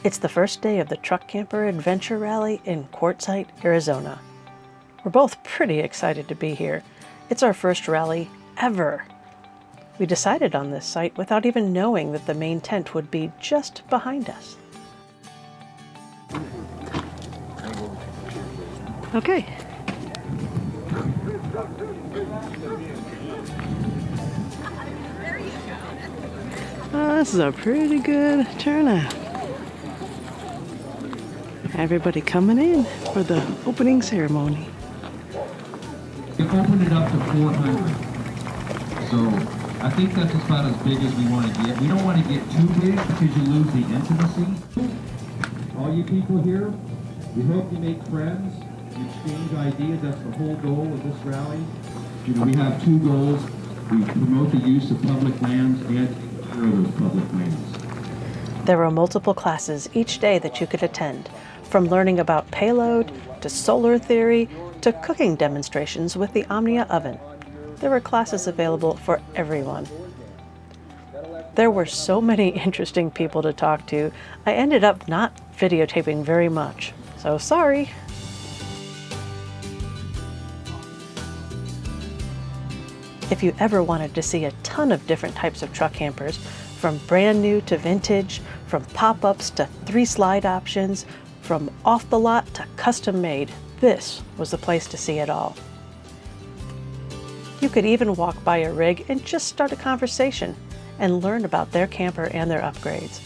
It's the first day of the Truck Camper Adventure Rally in Quartzsite, Arizona. We're both pretty excited to be here. It's our first rally ever. We decided on this site without even knowing that the main tent would be just behind us. Okay. This is a pretty good turnout. Everybody coming in for the opening ceremony. We opened it up to 400. So I think that's about as big as we want to get. We don't want to get too big because you lose the intimacy. All you people here, we hope you make friends, you exchange ideas. That's the whole goal of this rally. You know, we have two goals. We promote the use of public lands and secure those public lands. There were multiple classes each day that you could attend, from learning about payload, to solar theory, to cooking demonstrations with the Omnia oven. There were classes available for everyone. There were so many interesting people to talk to, I ended up not videotaping very much, so sorry. If you ever wanted to see a ton of different types of truck campers, from brand new to vintage, from pop-ups to 3-slide options, from off the lot to custom made, this was the place to see it all. You could even walk by a rig and just start a conversation and learn about their camper and their upgrades,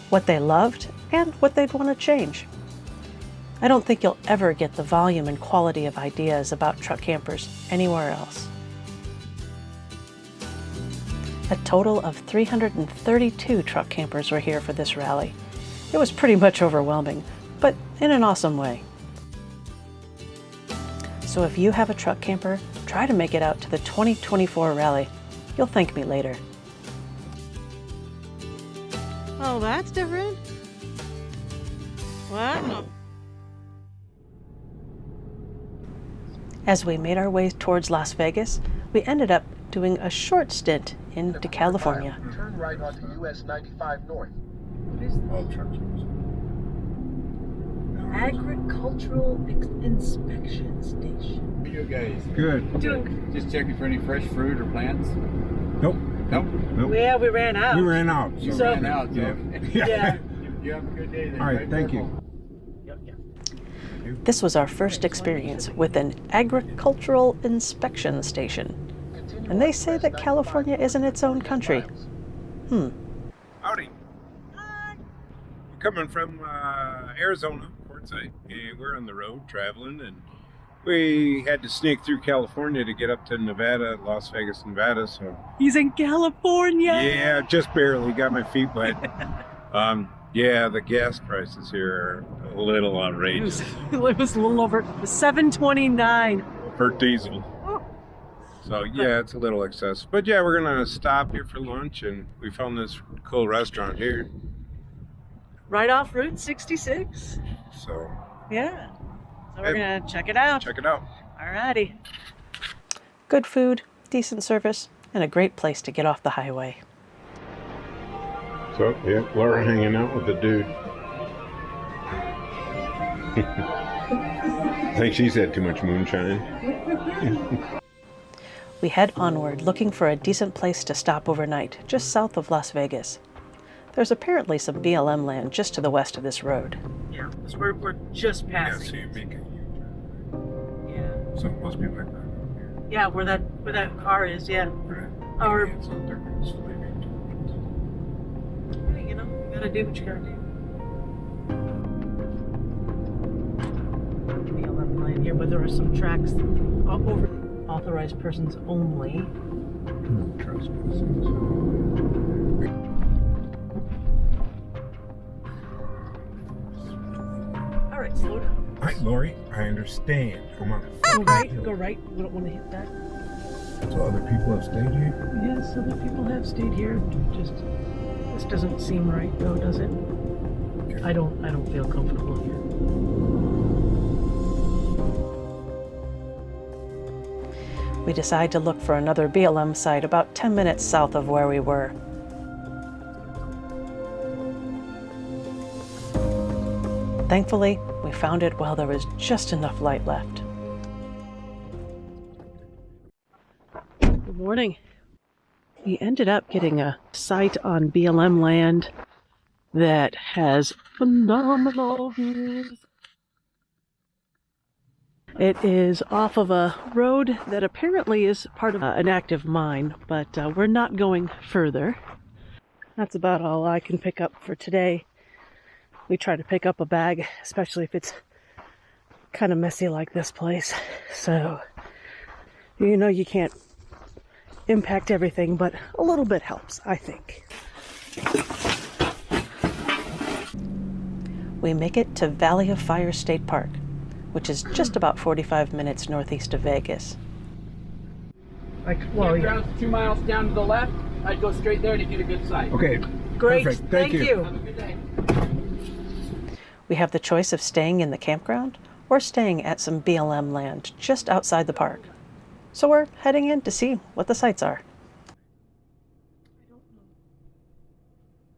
what they loved and what they'd want to change. I don't think you'll ever get the volume and quality of ideas about truck campers anywhere else. A total of 332 truck campers were here for this rally. It was pretty much overwhelming, but in an awesome way. So if you have a truck camper, try to make it out to the 2024 rally. You'll thank me later. Oh, that's different. What? As we made our way towards Las Vegas, we ended up doing a short stint into California. Turn right onto US 95 North. Agricultural Inspection Station. How are you guys? Good. Doing. Just checking for any fresh fruit or plants? Nope. Nope. Nope. Yeah, we ran out. We ran out. You So- ran out, Yeah. Yeah. You have a good day then. All right. Drive Thank careful. you. This was our first experience with an agricultural inspection station. And they say that California isn't its own country. Howdy. We're coming from Arizona, Quartzsite, and we're on the road traveling, and we had to sneak through California to get up to Nevada, Las Vegas, Nevada. So He's in California! yeah, just barely got my feet wet. Yeah, the gas prices here are a little outrageous It was a little over $7.29. for diesel. So yeah, it's a little excessive. But yeah, we're gonna stop here for lunch, and we found this cool restaurant here. Right off Route 66. So Yeah. So we're gonna check it out. check it out. Alrighty. Good food, decent service, and a great place to get off the highway. So yeah, Laura hanging out with the dude. I think she's had too much moonshine. We head onward looking for a decent place to stop overnight, just south of Las Vegas. There's apparently some BLM land just to the west of this road. Yeah, so we're just Yeah, so you make a U-turn. Yeah. So most people like that. Yeah, where that car is, yeah. Right. Or, Yeah, so they're slaving you know, you gotta do what you gotta do. BLM land here, but there are some tracks over authorized persons only. trespassing. All right, slow down. All right, Lori, I understand. Come on. Go right, go right. We don't want to hit that. So other people have stayed here? Yes, other people have stayed here. Just, this doesn't seem right though, does it? Okay. I don't feel comfortable here. We decide to look for another BLM site about 10 minutes south of where we were. Thankfully, we found it while there was just enough light left. Good morning. We ended up getting a site on BLM land that has phenomenal views. It is off of a road that apparently is part of an active mine, but we're not going further. That's about all I can pick up for today. We try to pick up a bag, especially if it's kind of messy like this place. So, you know, you can't impact everything, but a little bit helps, I think. We make it to Valley of Fire State Park, which is just about 45 minutes northeast of Vegas. Campgrounds 2 miles down to the left. I'd go straight there to get a good site. Okay. Great, Perfect. thank you. Have a good day. We have the choice of staying in the campground or staying at some BLM land just outside the park. So we're heading in to see what the sights are. I don't know.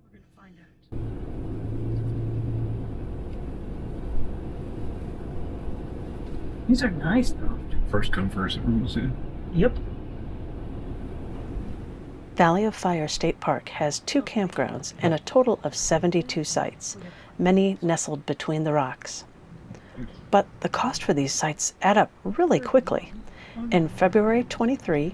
We're gonna find out. These are nice though. First come, first served. Yep. Valley of Fire State Park has 2 campgrounds and a total of 72 sites, many nestled between the rocks. But the cost for these sites add up really quickly. In February 23,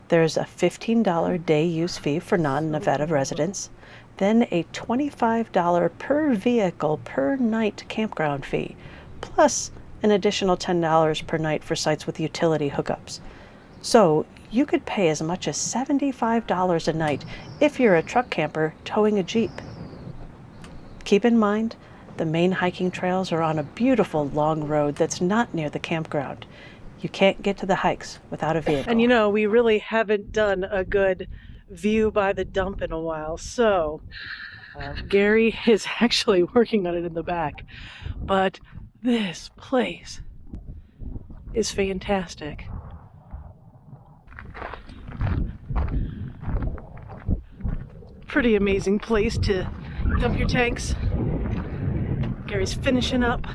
there's a $15 day use fee for non-Nevada residents, then a $25 per vehicle per night campground fee, plus an additional $10 per night for sites with utility hookups. So you could pay as much as $75 a night if you're a truck camper towing a Jeep. Keep in mind, the main hiking trails are on a beautiful long road that's not near the campground. You can't get to the hikes without a vehicle. And you know, we really haven't done a good view by the dump in a while, so Gary is actually working on it in the back. But this place is fantastic. Pretty amazing place to dump your tanks. Gary's finishing up.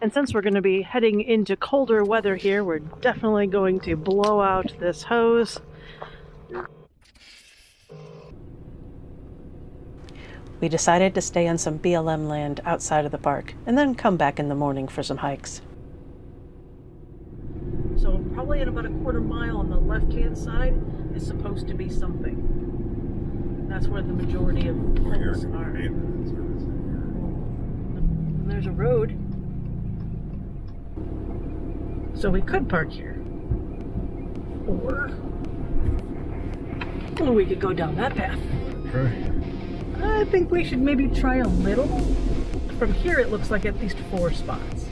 And since we're going to be heading into colder weather here, we're definitely going to blow out this hose. We decided to stay on some BLM land outside of the park and then come back in the morning for some hikes. So probably in about a quarter mile on the left-hand side is supposed to be something. That's where the majority of homes are. And there's a road. So we could park here. Or we could go down that path. Right. I think we should maybe try a little. From here it looks like at least 4 spots.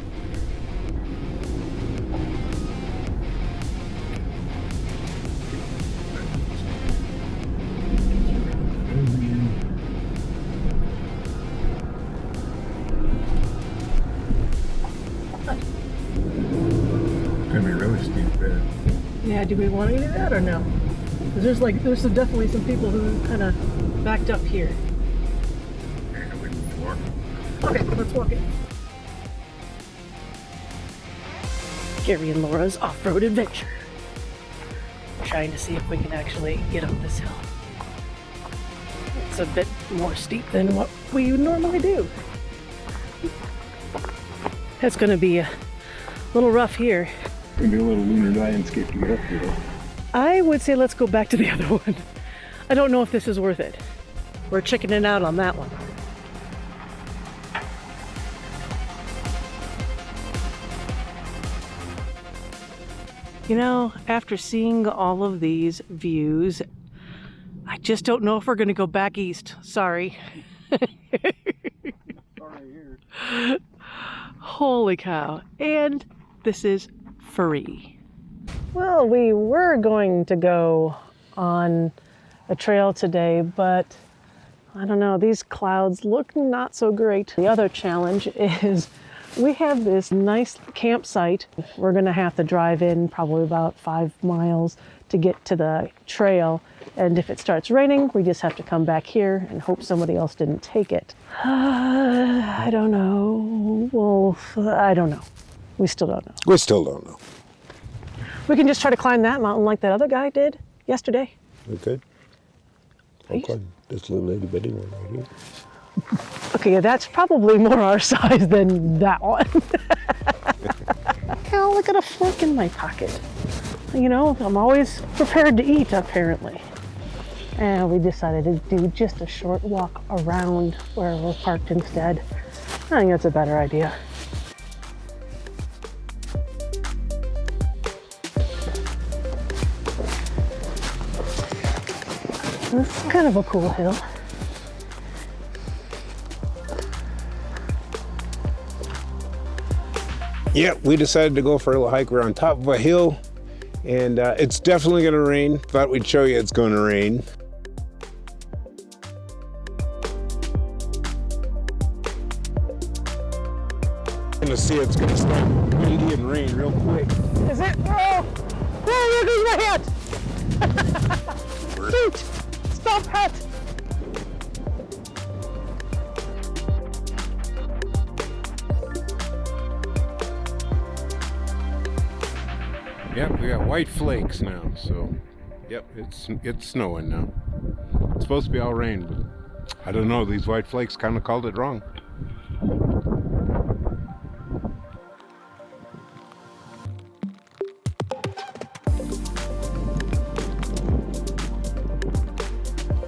Gonna be really steep bed. Yeah, do we want to do that or no? Because there's definitely some people who kind of backed up here. Yeah, we can walk. Okay, let's walk it. Gary and Laura's off-road adventure. Trying to see if we can actually get up this hill. It's a bit more steep than what we normally do. It's going to be a little rough here. Gonna be a little lunar landscape to get up here. I would say let's go back to the other one. I don't know if this is worth it. We're chickening out on that one. You know, after seeing all of these views, I just don't know if we're going to go back east. Sorry. Holy cow. And this is free. Well, we were going to go on a trail today, but I don't know, these clouds look not so great. The other challenge is we have this nice campsite. We're gonna have to drive in probably about 5 miles to get to the trail. And if it starts raining, we just have to come back here and hope somebody else didn't take it. I don't know. I don't know. We still don't know. We still don't know. We can just try to climb that mountain like that other guy did yesterday. We could. I'll climb this little itty bitty one right here. Okay, yeah, that's probably more our size than that one. Oh, look at a fork in my pocket. You know, I'm always prepared to eat, apparently. And we decided to do just a short walk around where we're parked instead. I think that's a better idea. This is kind of a cool hill. Yep, we decided to go for a little hike. We're on top of a hill, and it's definitely going to rain. Thought we'd show you it's going to rain. Going to see it's going to start windy and rain real quick. Is it? Oh, there goes my hat! Shoot! Stop hat! Yep, we got white flakes now, so yep, it's snowing now. It's supposed to be all rain, but I don't know, these white flakes kind of called it wrong.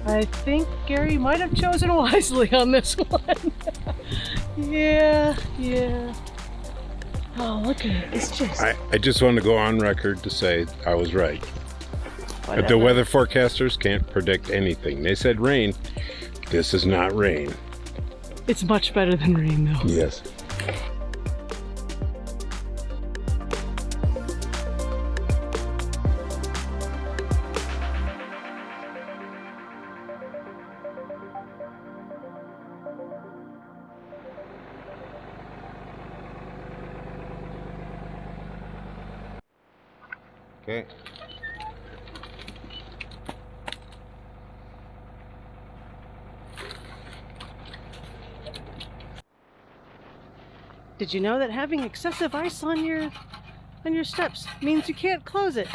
I think Gary might have chosen wisely on this one. Yeah. Oh, look at it. It's just... I just want to go on record to say I was right. Whatever. But the weather forecasters can't predict anything. They said rain. This is not rain. It's much better than rain, though. Yes. Okay. Did you know that having excessive ice on your steps means you can't close it?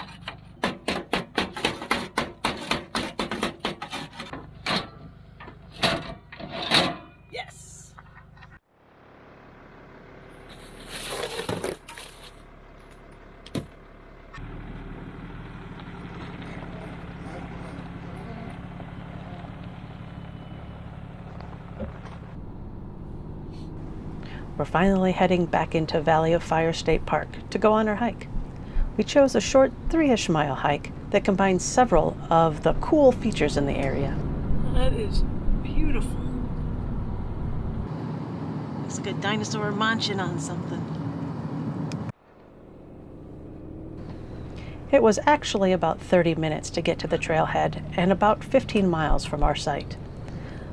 Yes. We're finally heading back into Valley of Fire State Park to go on our hike. We chose a short 3-ish mile hike that combines several of the cool features in the area. That is beautiful. Looks like a dinosaur munching on something. It was actually about 30 minutes to get to the trailhead and about 15 miles from our site.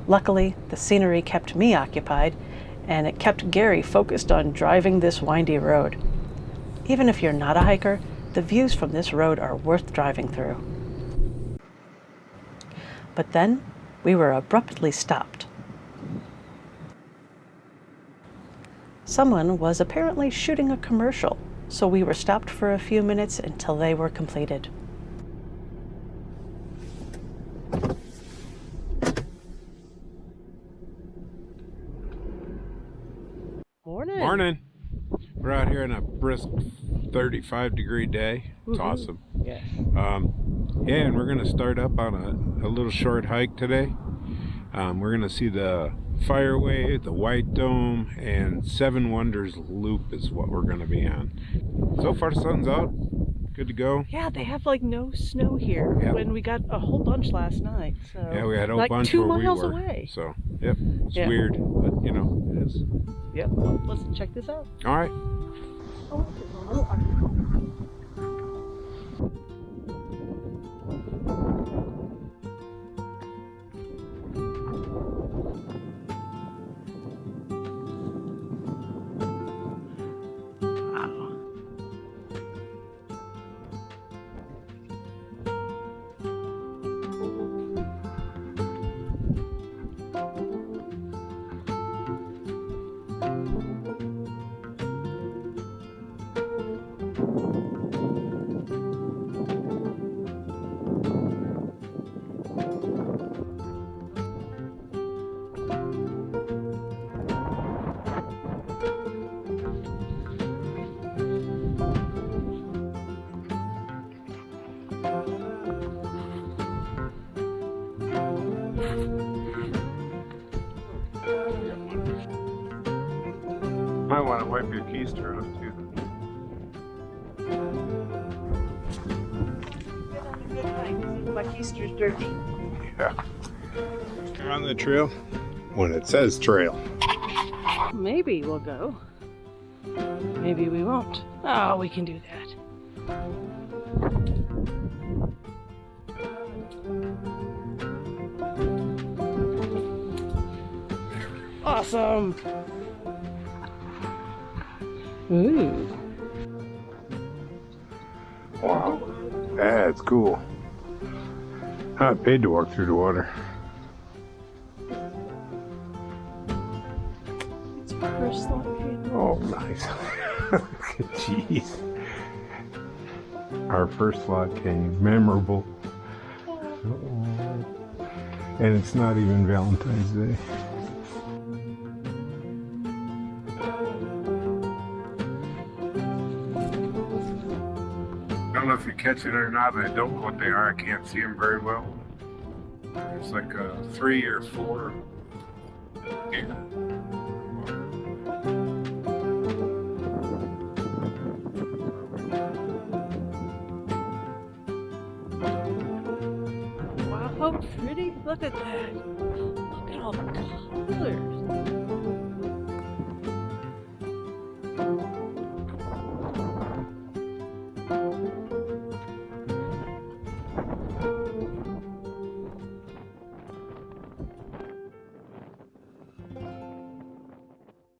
Luckily, the scenery kept me occupied, and it kept Gary focused on driving this windy road. Even if you're not a hiker, the views from this road are worth driving through. But then, we were abruptly stopped. Someone was apparently shooting a commercial, so we were stopped for a few minutes until they were completed. Morning. We're out here on a brisk 35-degree day. It's awesome. Yeah. Yeah, and we're gonna start up on a little short hike today. We're gonna see the Fireway, the White Dome, and Seven Wonders Loop is what we're gonna be on. So far the sun's out. Good to go. Yeah, they have like no snow here. Yep. When we got a whole bunch last night. So Yeah, we had a whole like bunch 2 where we miles were. away. So, yep, it's Yeah. weird, but you know, it is. Yep. Well, let's check this out. All right. Oh, there's a little article. Might want to wipe your keister off too. My keister's dirty. Yeah. You're on the trail when it says trail. Maybe we'll go. Maybe we won't. Oh, we can do that. Awesome! Ooh. Wow. That's cool. I paid to walk through the water. It's our first slot cave. Oh, nice. Jeez. Our first slot cave. Memorable. And it's not even Valentine's Day. I don't know if you catch it or not. I don't know what they are. I can't see them very well. There's like 3 or 4 here. Wow, how pretty. Look at that.